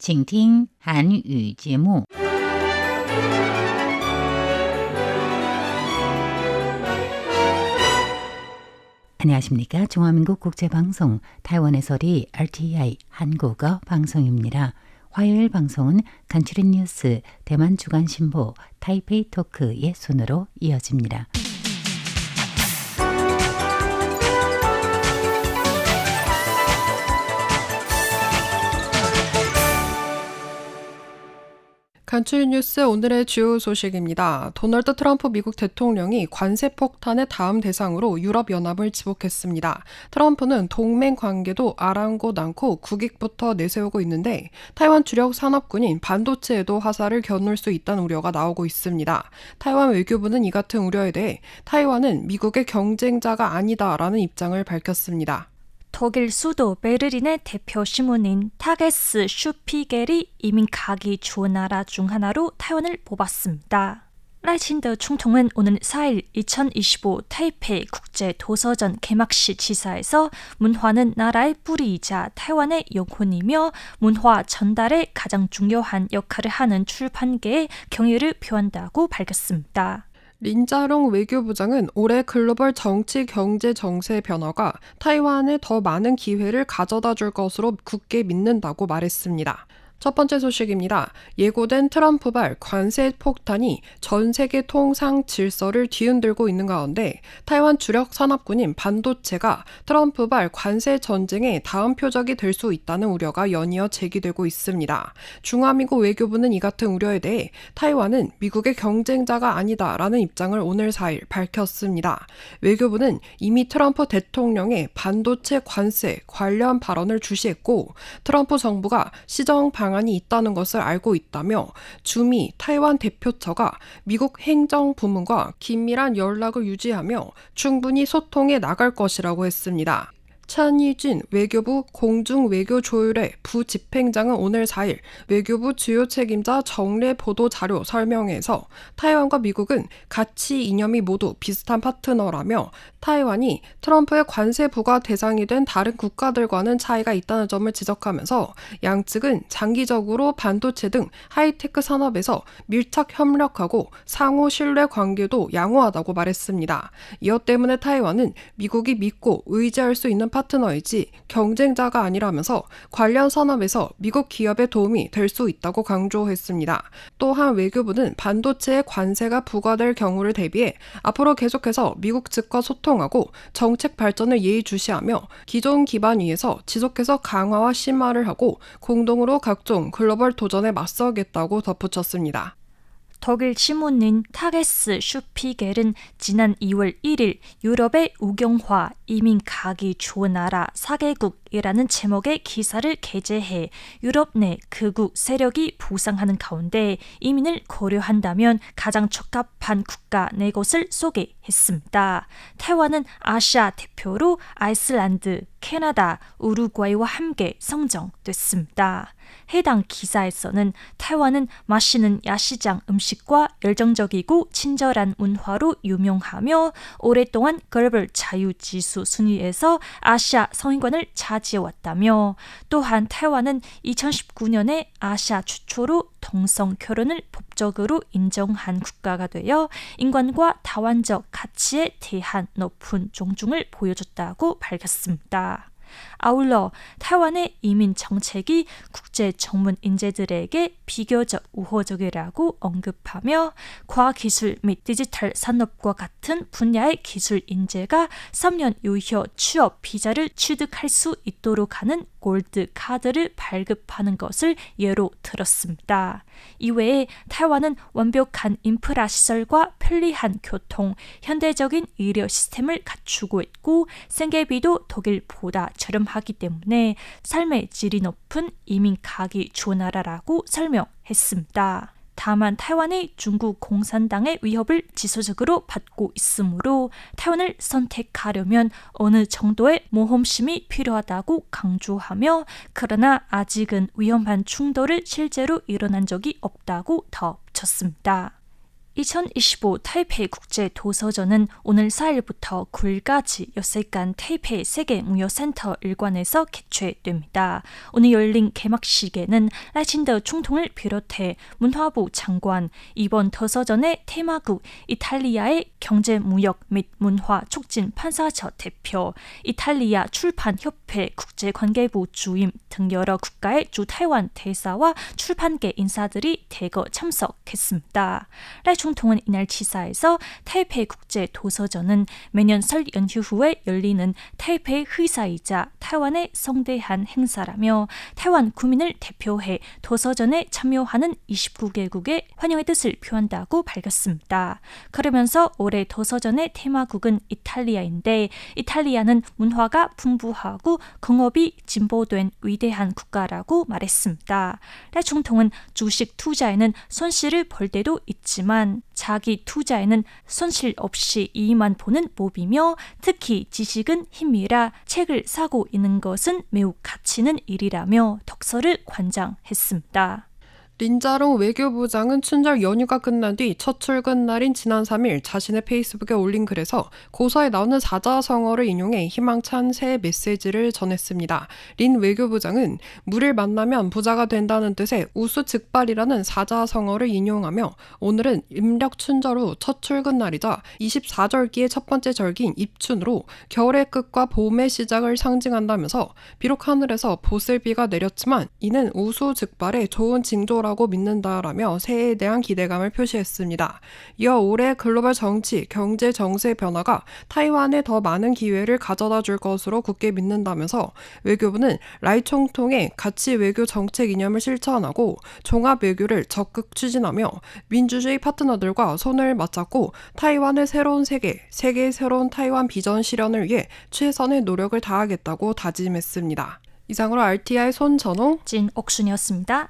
请听韩语节目。 안녕하십니까? 중화민국 국제방송 타이완에서리 RTI 한국어 방송입니다. 화요일 방송은 간추린 뉴스 대만 주간신보 타이페이 토크의 순으로 이어집니다. 간추린 뉴스 오늘의 주요 소식입니다. 도널드 트럼프 미국 대통령이 관세 폭탄의 다음 대상으로 유럽연합을 지목했습니다. 트럼프는 동맹 관계도 아랑곳 않고 국익부터 내세우고 있는데 타이완 주력 산업군인 반도체에도 화살을 겨눌 수 있다는 우려가 나오고 있습니다. 타이완 외교부는 이 같은 우려에 대해 타이완은 미국의 경쟁자가 아니다라는 입장을 밝혔습니다. 독일 수도 베르린의 대표 신문인 타게스 슈피겔이 이민 가기 좋은 나라 중 하나로 타이완을 뽑았습니다. 라이친더 총통은 오는 4일 2025 타이페이 국제도서전 개막식 지사에서 문화는 나라의 뿌리이자 타이완의 영혼이며 문화 전달에 가장 중요한 역할을 하는 출판계에 경의를 표한다고 밝혔습니다. 린자롱 외교부장은 올해 글로벌 정치 경제 정세 변화가 타이완에 더 많은 기회를 가져다 줄 것으로 굳게 믿는다고 말했습니다. 첫 번째 소식입니다. 예고된 트럼프발 관세 폭탄이 전 세계 통상 질서를 뒤흔들고 있는 가운데 타이완 주력 산업군인 반도체가 트럼프발 관세 전쟁의 다음 표적이 될 수 있다는 우려가 연이어 제기되고 있습니다. 중화민국 외교부는 이 같은 우려에 대해 타이완은 미국의 경쟁자가 아니다라는 입장을 오늘 4일 밝혔습니다. 외교부는 이미 트럼프 대통령의 반도체 관세 관련 발언을 주시했고 트럼프 정부가 시정 방안이 있다는 것을 알고 있다며 주미 타이완 대표처가 미국 행정부문과 긴밀한 연락을 유지하며 충분히 소통해 나갈 것이라고 했습니다. 찬이진 외교부 공중외교조율회 부집행장은 오늘 4일 외교부 주요 책임자 정례 보도 자료 설명에서 타이완과 미국은 가치 이념이 모두 비슷한 파트너라며 타이완이 트럼프의 관세 부과 대상이 된 다른 국가들과는 차이가 있다는 점을 지적하면서 양측은 장기적으로 반도체 등 하이테크 산업에서 밀착 협력하고 상호 신뢰 관계도 양호하다고 말했습니다. 이어 때문에 타이완은 미국이 믿고 의지할 수 있는 파트너이지 경쟁자가 아니라면서 관련 산업에서 미국 기업의 도움이 될 수 있다고 강조했습니다. 또한 외교부는 반도체에 관세가 부과될 경우를 대비해 앞으로 계속해서 미국 측과 소통하고 정책 발전을 예의주시하며 기존 기반 위에서 지속해서 강화와 심화를 하고 공동으로 각종 글로벌 도전에 맞서겠다고 덧붙였습니다. 독일 신문인 타게스 슈피겔은 지난 2월 1일 유럽의 우경화, 이민 가기 좋은 나라 4개국이라는 제목의 기사를 게재해 유럽 내 극우 세력이 부상하는 가운데 이민을 고려한다면 가장 적합한 국가 4곳을 소개했습니다. 타이완은 아시아 대표로 아이슬란드, 캐나다, 우루과이와 함께 선정됐습니다. 해당 기사에서는 타이완은 맛있는 야시장 음식과 열정적이고 친절한 문화로 유명하며 오랫동안 글로벌 자유지수 순위에서 아시아 상위권을 차지해왔다며 또한 타이완은 2019년에 아시아 최초로 동성 결혼을 법적으로 인정한 국가가 되어 인권과 다원적 가치에 대한 높은 존중을 보여줬다고 밝혔습니다. 아울러 타이완의 이민 정책이 국제 전문 인재들에게 비교적 우호적이라고 언급하며 과학기술 및 디지털 산업과 같은 분야의 기술 인재가 3년 유효 취업 비자를 취득할 수 있도록 하는 골드 카드를 발급하는 것을 예로 들었습니다. 이외에 타이완은 완벽한 인프라 시설과 편리한 교통, 현대적인 의료 시스템을 갖추고 있고 생계비도 독일보다 저렴하기 때문에 삶의 질이 높은 이민 가기 좋은 나라라고 설명했습니다. 다만 타이완이 중국 공산당의 위협을 지속적으로 받고 있으므로 타이완을 선택하려면 어느 정도의 모험심이 필요하다고 강조하며 그러나 아직은 위험한 충돌을 실제로 일어난 적이 없다고 덧붙였습니다. 2025 타이페이 국제 도서전은 오늘 4일부터 9일까지 엿새간 타이페이 세계무역센터 일관에서 개최됩니다. 오늘 열린 개막식에는 라이친더 총통을 비롯해 문화부 장관, 이번 도서전의 테마국 이탈리아의 경제무역 및 문화 촉진 판사처 대표, 이탈리아 출판협회 국제관계부 주임 등 여러 국가의 주 타이완 대사와 출판계 인사들이 대거 참석했습니다. 라이 총통은 이날 지사에서 타이페이 국제 도서전은 매년 설 연휴 후에 열리는 타이페이 의사이자 타이완의 성대한 행사라며 타이완 국민을 대표해 도서전에 참여하는 29개국의 환영의 뜻을 표한다고 밝혔습니다. 그러면서 올해 도서전의 테마국은 이탈리아인데 이탈리아는 문화가 풍부하고 공업이 진보된 위대한 국가라고 말했습니다. 라이 총통은 주식 투자에는 손실을 볼 때도 있지만 자기 투자에는 손실 없이 이익만 보는 법이며 특히 지식은 힘이라 책을 사고 있는 것은 매우 가치 있는 일이라며 덕서를 관장했습니다. 린자롱 외교부장은 춘절 연휴가 끝난 뒤 첫 출근 날인 지난 3일 자신의 페이스북에 올린 글에서 고서에 나오는 사자성어를 인용해 희망찬 새해 메시지를 전했습니다. 린 외교부장은 물을 만나면 부자가 된다는 뜻의 우수즉발이라는 사자성어를 인용하며 오늘은 음력 춘절 후 첫 출근 날이자 24절기의 첫 번째 절기인 입춘으로 겨울의 끝과 봄의 시작을 상징한다면서 비록 하늘에서 보슬비가 내렸지만 이는 우수즉발의 좋은 징조라고 믿는다라며 새해에 대한 기대감을 표시했습니다. 이어 올해 글로벌 정치, 경제 정세 변화가 타이완에 더 많은 기회를 가져다 줄 것으로 굳게 믿는다면서 외교부는 라이 총통의 가치 외교 정책 이념을 실천하고 종합 외교를 적극 추진하며 민주주의 파트너들과 손을 맞잡고 타이완의 새로운 세계의 새로운 타이완 비전 실현을 위해 최선의 노력을 다하겠다고 다짐했습니다. 이상으로 RTI 손전호, 진옥순이었습니다.